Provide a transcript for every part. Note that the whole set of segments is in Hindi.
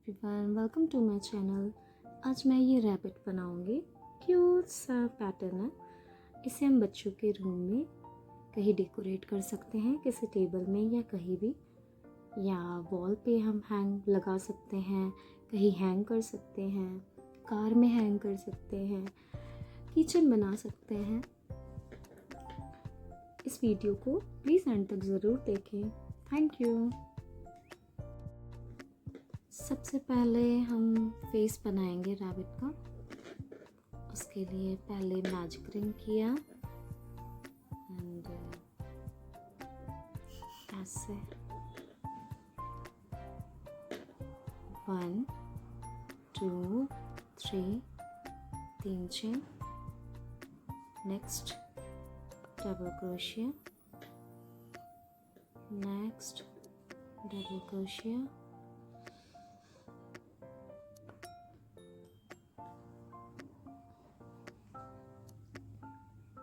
Everyone, welcome to my channel. आज मैं ये रैबिट बनाऊंगी। क्यूट सा पैटर्न है। इसे हम बच्चों के रूम में कहीं डेकोरेट कर सकते हैं, किसी टेबल में या कहीं भी, या वॉल पे हम हैंग लगा सकते हैं, कहीं हैंग कर सकते हैं, कार में हैंग कर सकते हैं, किचन बना सकते हैं। इस वीडियो को प्लीज़ एंड तक ज़रूर देखें। Thank you. सबसे पहले हम फेस बनाएंगे रैबिट का। उसके लिए पहले मैजिक रिंग किया एंड ऐसे 1 2 3 3 chain. Next double crochet, next double crochet,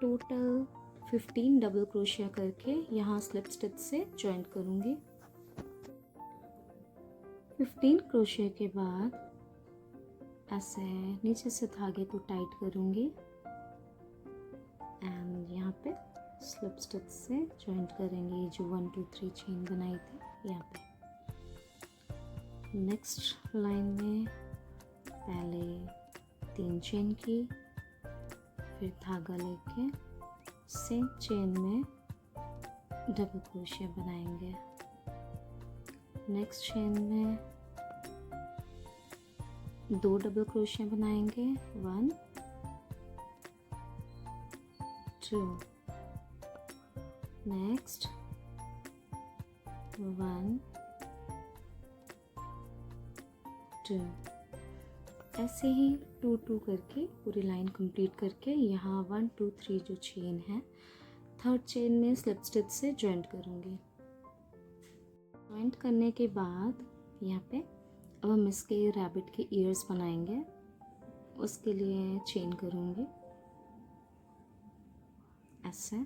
total 15 double crochet करके यहाँ स्लिप स्टिच से जॉइंट करूँगी। 15 क्रोशिया के बाद ऐसे नीचे से धागे को टाइट करूँगी एंड यहाँ पे स्लिप स्टिच से जॉइंट करेंगे। जो 1 2 3 चेन बनाई थी यहाँ पे। नेक्स्ट लाइन में पहले 3 चेन की, फिर धागा लेके सेम चेन में डबल क्रोशिया बनाएंगे। नेक्स्ट चेन में 2 डबल क्रोशिया बनाएंगे, 1 2। नेक्स्ट 1 2। ऐसे ही 2 2 करके पूरी लाइन कंप्लीट करके यहाँ 1 2 3 जो चेन है, थर्ड चेन में स्लिप स्टिच से जॉइंट करूँगी। जॉइंट करने के बाद यहाँ पे अब हम इसके रैबिट के ईयर्स बनाएंगे। उसके लिए चेन करूँगी ऐसे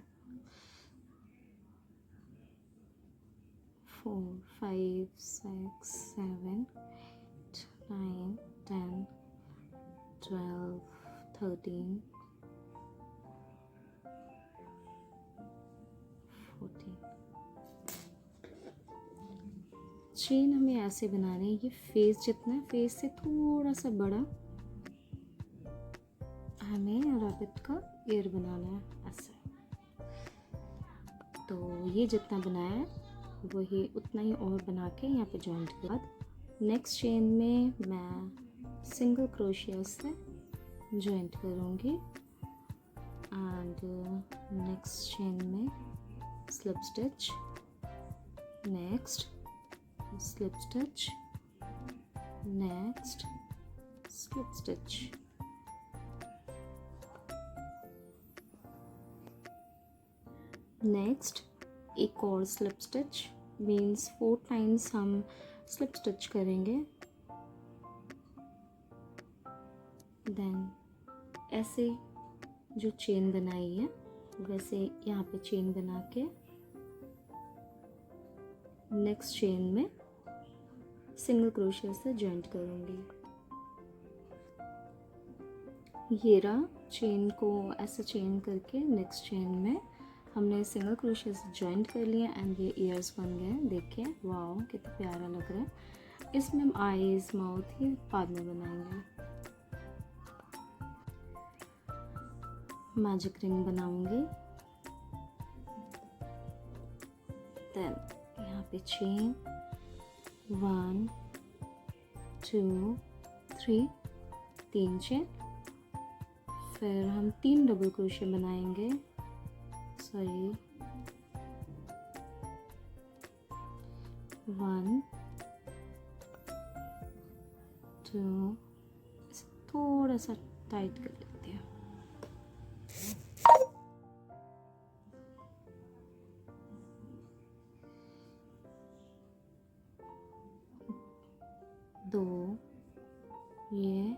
4 5 6 7 8 9 10 12 13 14। चेन हमें ऐसे बनानी है, ये फेस जितना है, फेस से थोड़ा सा बड़ा हमें रैबिट का ईयर बनाना है ऐसे। तो ये जितना बनाया है वही उतना ही और बना के यहाँ पे जॉइंट के बाद नेक्स्ट चेन में मैं सिंगल क्रोशिया से जॉइंट करूँगी एंड नेक्स्ट चेन में slip stitch, next slip stitch, next slip stitch. Next एक और स्लिप स्टिच, मीन्स 4 टाइम्स हम स्लिप स्टिच करेंगे। देन ऐसे जो चेन बनाई है वैसे यहाँ पे चेन बना के नेक्स्ट चेन में सिंगल क्रोशिया से जॉइंट करूँगी। ये रहा चेन को ऐसे चेन करके नेक्स्ट चेन में हमने सिंगल क्रोशिया से जॉइंट कर लिया एंड ये ईयर्स बन गए। देखिए वाओ कितना प्यारा लग रहा है। इसमें हम आईज माउथ ही बाद में बनाएंगे। मैजिक रिंग बनाऊंगी। देन यहाँ पे चेन 1 2 3 3 चेन, फिर हम 3 डबल क्रोशिया बनाएंगे। सॉरी 1 2, थोड़ा सा टाइट कर लेते हैं। दो, ये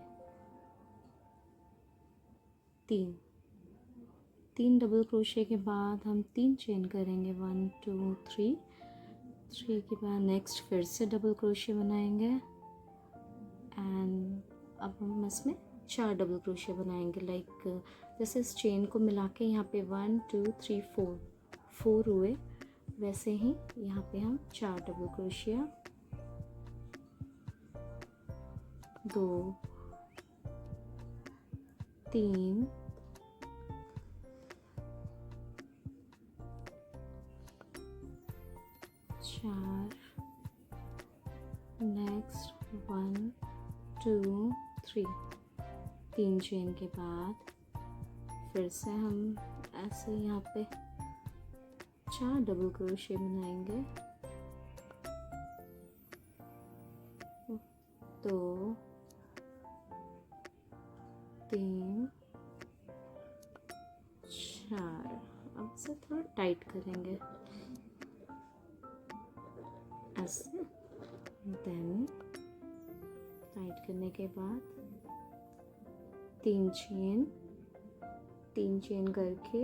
3 डबल क्रोशिया के बाद हम 3 चेन करेंगे। 1 2 3 के बाद नेक्स्ट फिर से डबल क्रोशिया बनाएंगे अब हम इसमें 4 डबल क्रोशिया बनाएंगे। लाइक जैसे इस चेन को मिला के यहाँ पे 1 2 3 4 हुए, वैसे ही यहाँ पे हम 4 डबल क्रोशिया, 2 3 4, नेक्स्ट 1 2 3, 3 चेन के बाद फिर से हम ऐसे यहाँ पे 4 डबल क्रोशिया बनाएंगे। 2 3 4, अब से थोड़ा टाइट करेंगे ऐसे। देन टाइट करने के बाद 3 चेन करके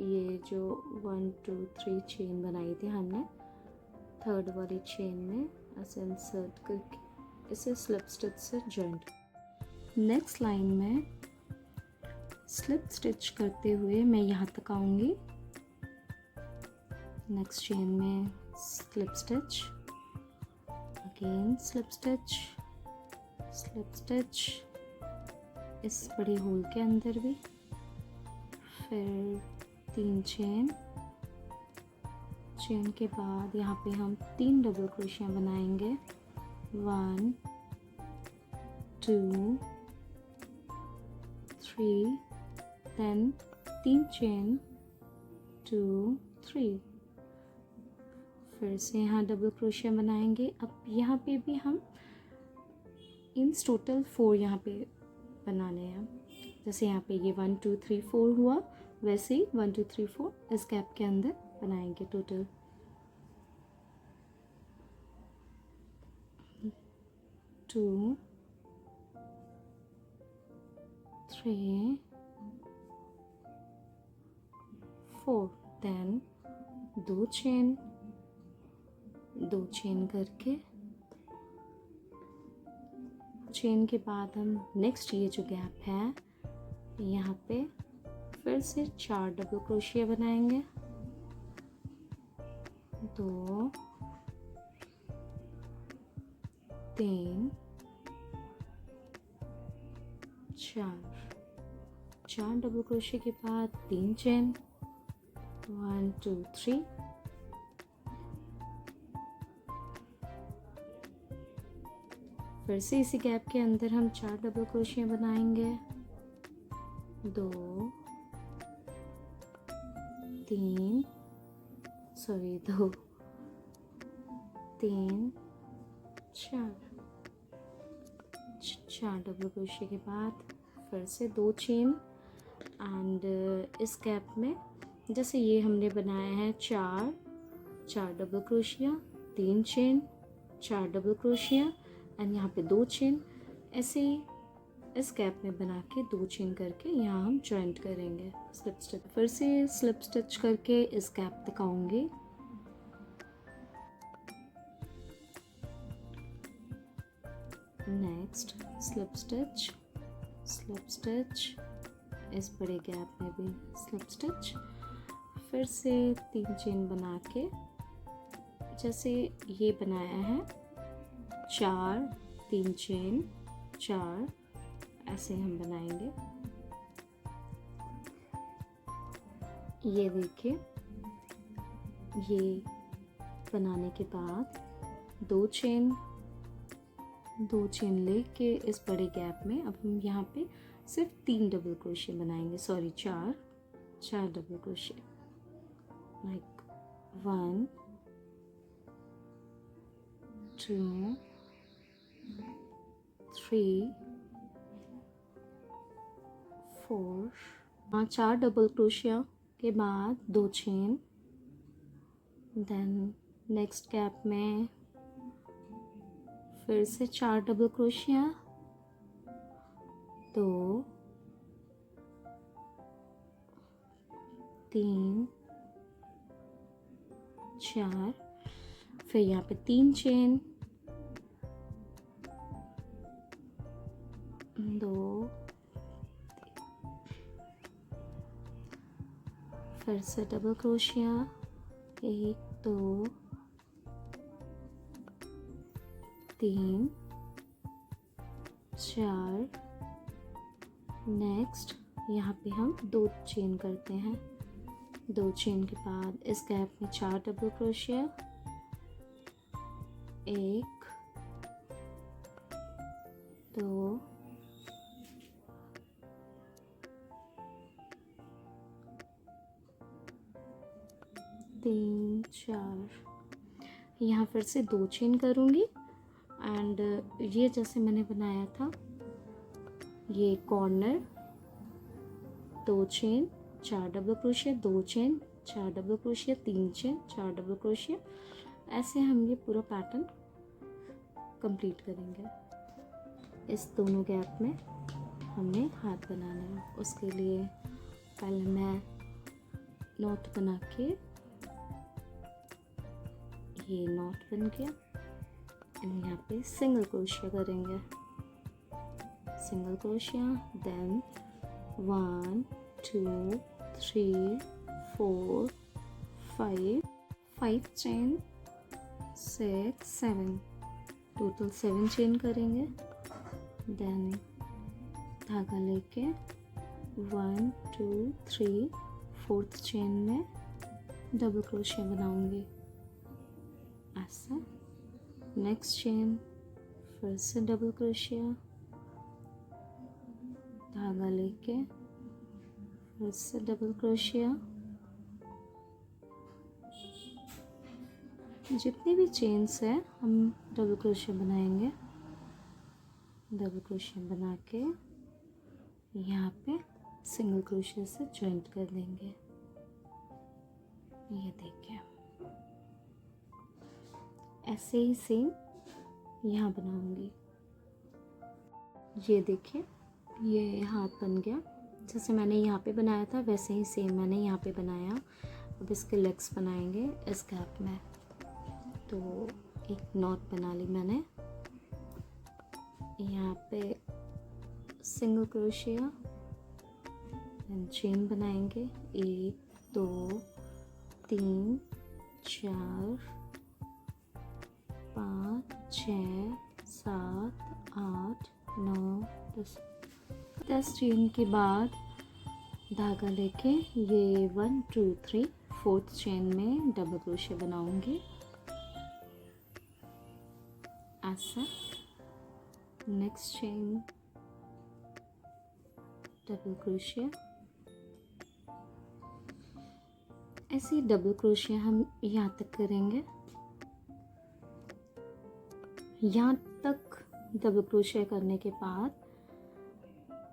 ये जो 1 2 3 चेन बनाई थी हमने, थर्ड वाली चेन में ऐसे इंसर्ट करके इसे स्लिप स्टिच से जॉइंट। नेक्स्ट लाइन में स्लिप स्टिच करते हुए मैं यहाँ तक आऊँगी। नेक्स्ट चेन में slip stitch, again slip stitch इस बड़े होल के अंदर भी, फिर 3 चेन के बाद यहाँ पे हम 3 डबल क्रोशिया बनाएंगे। 1 2 3, देन 3 चेन 2 3, फिर से यहाँ डबल क्रोशिया बनाएंगे। अब यहाँ पे भी हम इन टोटल 4 यहाँ पे बनाने हैं। जैसे यहाँ पे ये 1 2 3 4 हुआ, वैसे ही 1 2 3 4 इस गैप के अंदर बनाएंगे टोटल। 2 3 4, देन 2 चेन करके, चेन के बाद हम नेक्स्ट ये जो गैप है यहाँ पे फिर से 4 डबल क्रोशिया बनाएंगे। 2 3 4 डबल क्रोशिया के बाद 3 चेन 1 2 3, फिर से इसी गैप के अंदर हम 4 डबल क्रोशिया बनाएंगे। 2 3 4 डबल क्रोशिया के बाद फिर से 2 चेन, एंड इस गैप में जैसे ये हमने बनाया है 4 double crochet, 3 chain, 4 double crochet and यहाँ पे 2 चेन, ऐसे ही इस गैप में बना के 2 चेन करके यहाँ हम जॉइंट करेंगे स्लिप स्टिच। फिर से स्लिप स्टिच करके इस गैप तक आऊँगी। नेक्स्ट स्लिप स्टिच, इस बड़े गैप में भी स्लिप स्टिच, फिर से 3 चेन बना के जैसे ये बनाया है 4 3 चेन 4, ऐसे हम बनाएंगे। ये देखिए, ये बनाने के बाद 2 चेन लेके इस बड़े गैप में अब हम यहाँ पे सिर्फ 3 डबल क्रोशिया बनाएंगे, sorry 4 double crochet, like 1 2 3 4, 4 double crochet के बाद 2 चेन, देन नेक्स्ट गैप में फिर से 4 डबल क्रोशिया, 2 3 4, फिर यहाँ पे 3 चेन, 2, फिर से डबल क्रोशिया, 1 2 3 4। नेक्स्ट यहाँ पे हम 2 चेन करते हैं। 2 चेन के बाद इस गैप में 4 डबल क्रोशिया, 1 2 3 4। यहाँ फिर से 2 चेन करूँगी एंड ये जैसे मैंने बनाया था, ये corner 2 chain, 4 double crochet, 2 chain, 4 double crochet, 3 chain, 4 double crochet, ऐसे हम ये पूरा पैटर्न कंप्लीट करेंगे। इस दोनों गैप में हमने हाथ बनाना है। उसके लिए पहले मैं नॉट बना के, ये नॉट बन गया, यहाँ पे सिंगल क्रोशिया करेंगे। Single crochet, then 1 2 3 4 5 chain, 6 7, total 7 chain करेंगे। देन धागा लेके 1 2 3, 4th चेन में डबल क्रोशिया बनाऊंगी ऐसा। नेक्स्ट चेन, फिर से डबल क्रोशिया, धागा लेके फिर से डबल क्रोशिया। जितनी भी चेन्स है हम डबल क्रोशिया बनाएंगे। डबल क्रोशिया बना के यहाँ पे सिंगल क्रोशिया से जॉइंट कर देंगे। ये देखिए, ऐसे ही सेम यहाँ बनाऊंगी। ये देखिए, ये हाथ बन गया। जैसे मैंने यहाँ पे बनाया था वैसे ही सेम मैंने यहाँ पे बनाया। अब इसके लेग्स बनाएंगे इस गैप में। तो एक नॉट बना ली मैंने, यहाँ पे सिंगल क्रोशिया, चेन बनाएंगे 1 2 3 4 5 6 7 8 9 10 चेन के बाद धागा लेके ये 1 2 3 4th चेन में डबल क्रोशिया बनाऊंगी ऐसा। नेक्स्ट चेन, डबल क्रोशिया, ऐसे डबल क्रोशिया हम यहाँ तक करेंगे। यहाँ तक डबल क्रोशिया करने के बाद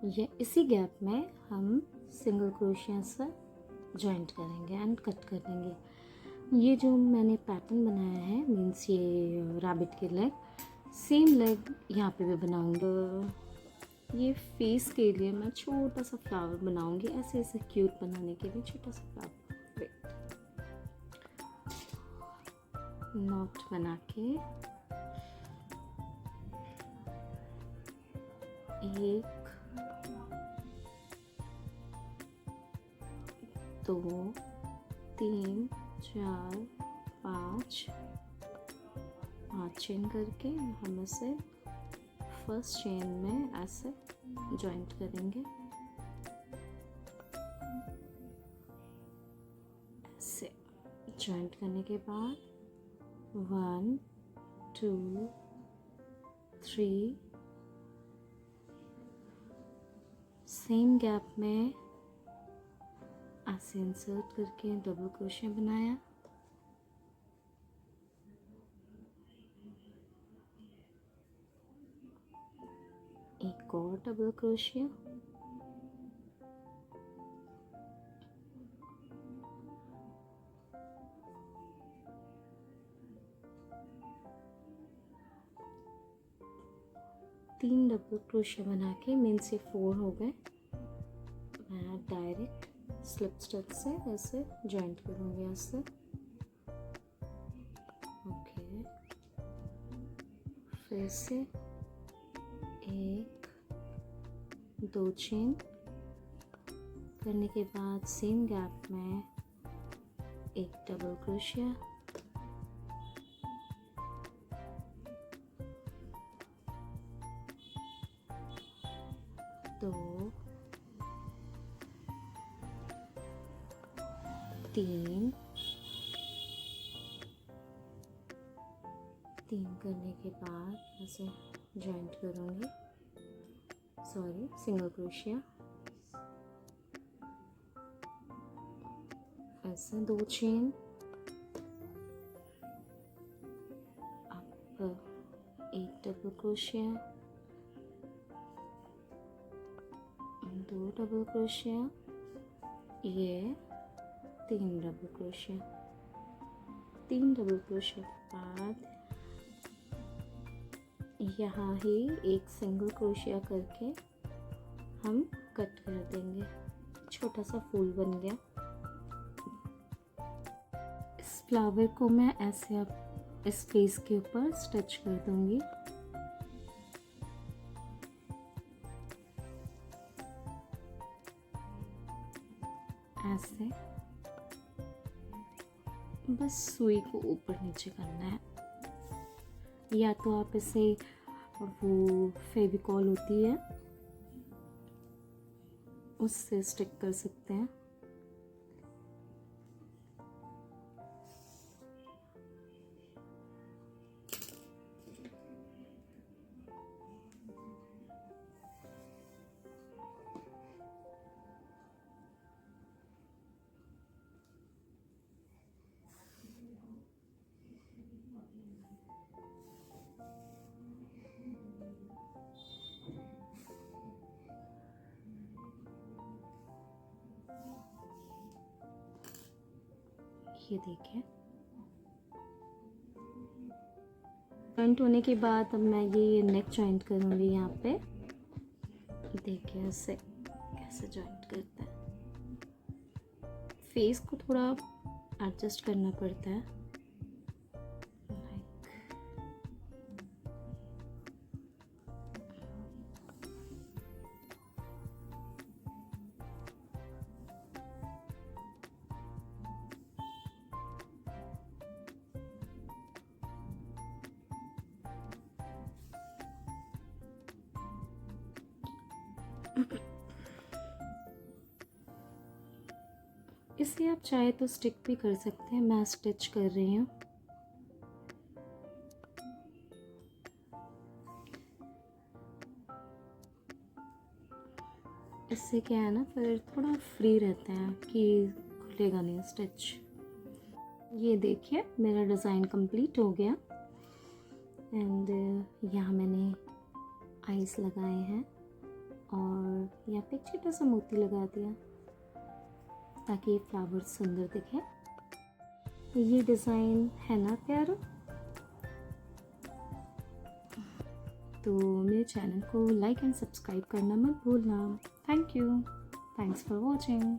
ये इसी गैप में हम सिंगल क्रोशिया से जॉइंट करेंगे एंड कट कर देंगे। ये जो मैंने पैटर्न बनाया है, मीन्स ये रैबिट के लेग, सेम लेग यहाँ पे भी बनाऊंगी। ये फेस के लिए मैं छोटा सा फ्लावर बनाऊंगी, ऐसे ऐसे क्यूट बनाने के लिए छोटा सा फ्लावर। नॉट बना के 1 2 3 4 5 चेन करके हम इसे फर्स्ट चेन में ऐसे जॉइंट करेंगे। ऐसे जॉइंट करने के बाद 1 2 3 सेम गैप में ऐसे इंसर्ट करके डबल क्रोशिया बनाया। एक और डबल क्रोशिया, तीन डबल क्रोशिया बना के मीन्स ये 4 हो गए। मैं डायरेक्ट स्लिप स्टिच से ऐसे जॉइंट करूँगी ऐसे। ओके, फिर से 1 2 चेन करने के बाद सेम गैप में एक डबल क्रोशिया, तो 3 करने के बाद ऐसे जॉइंट करूँगी, सॉरी सिंगल क्रोशिया, ऐसे 2 चेन, अब एक डबल क्रोशिया, 2 डबल क्रोशिया, ये 3 डबल क्रोशिया, 3 डबल क्रोशिया के बाद यहाँ ही एक सिंगल क्रोशिया करके हम कट कर देंगे, छोटा सा फूल बन गया। इस फ्लावर को मैं ऐसे अब इस फेस के ऊपर स्टिच कर दूंगी। ऐसे बस सुई को ऊपर नीचे करना है, या तो आप इसे वो फेविकॉल होती है उससे स्टिक कर सकते हैं। ये देखिए जॉइंट होने के बाद अब मैं ये नेक जॉइंट करूँगी। यहाँ पे देखिए ऐसे कैसे जॉइंट करता है, फेस को थोड़ा एडजस्ट करना पड़ता है। इसे आप चाहे तो स्टिक भी कर सकते हैं, मैं स्टिच कर रही हूँ। इससे क्या है ना, फिर थोड़ा फ्री रहता है कि खुलेगा नहीं स्टिच। ये देखिए मेरा डिज़ाइन कंप्लीट हो गया एंड यहाँ मैंने आइस लगाए हैं और यहाँ पे एक छोटा सा मोती लगा दिया ताकि ये फ्लावर सुंदर दिखे। ये डिज़ाइन है ना प्यारा। तो मेरे चैनल को लाइक एंड सब्सक्राइब करना मत भूलना। Thank you, thanks for watching.